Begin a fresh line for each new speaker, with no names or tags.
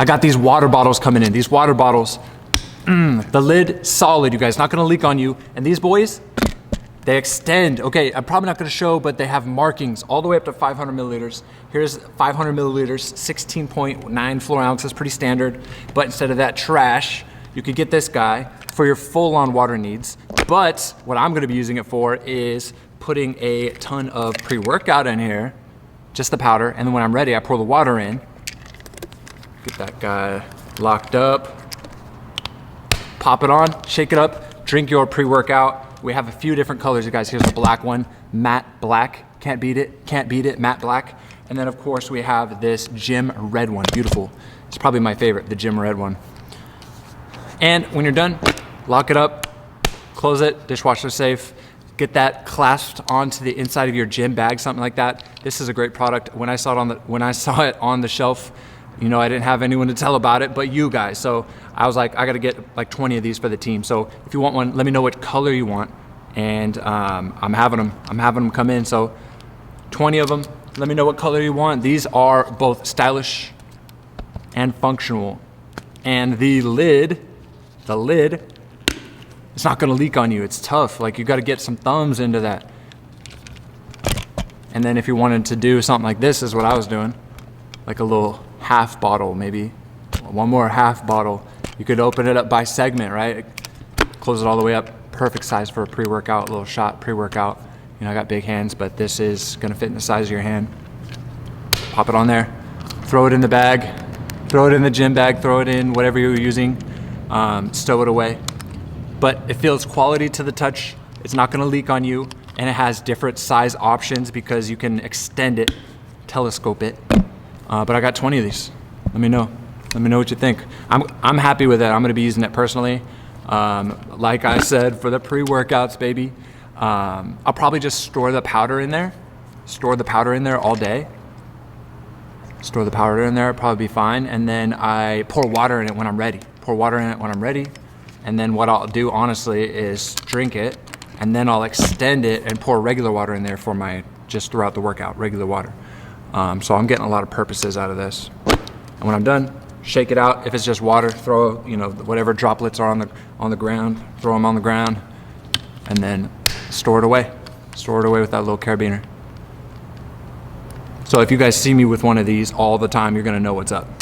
I got these water bottles coming in. These water bottles, the lid solid, you guys, not gonna leak on you. And these boys, they extend. Okay, I'm probably not gonna show, but they have markings all the way up to 500 milliliters. Here's 500 milliliters, 16.9 fluid ounces, pretty standard. But instead of that trash, you could get this guy for your full-on water needs. But what I'm gonna be using it for is putting a ton of pre-workout in here, just the powder, and then when I'm ready, I pour the water in. Get that guy locked up. Pop it on, shake it up, drink your pre-workout. We have a few different colors, you guys. Here's the black one, matte black. Can't beat it, matte black. And then of course we have this gym red one, beautiful. It's probably my favorite, the gym red one. And when you're done, lock it up, close it, dishwasher safe. Get that clasped onto the inside of your gym bag, something like that. This is a great product. When I saw it on the shelf, you know, I didn't have anyone to tell about it but you guys. So I was like, I gotta get like 20 of these for the team. So if you want one, let me know what color you want. And I'm having them come in. So 20 of them, let me know what color you want. These are both stylish and functional. And the lid, it's not gonna leak on you. It's tough. Like, you gotta get some thumbs into that. And then if you wanted to do something like this, is what I was doing, like a little half bottle, maybe one more half bottle. You could open it up by segment, right? Close it all the way up. Perfect size for a pre-workout, little shot pre-workout. You know, I got big hands, but this is gonna fit in the size of your hand. Pop it on there, throw it in the bag, throw it in the gym bag, throw it in whatever you're using, stow it away. But it feels quality to the touch. It's not gonna leak on you, and it has different size options because you can extend it, telescope it. But I got 20 of these. Let me know what you think. I'm happy with it. I'm gonna be using it personally. Like I said, for the pre-workouts, baby. I'll probably just store the powder in there. Store the powder in there all day. Store the powder in there, it'll probably be fine. And then I pour water in it when I'm ready. Pour water in it when I'm ready. And then what I'll do, honestly, is drink it. And then I'll extend it and pour regular water in there for just throughout the workout, regular water. So I'm getting a lot of purposes out of this. And when I'm done, shake it out. If it's just water, throw, you know, whatever droplets are on the ground, throw them on the ground, and then store it away. Store it away with that little carabiner. So if you guys see me with one of these all the time, you're gonna know what's up.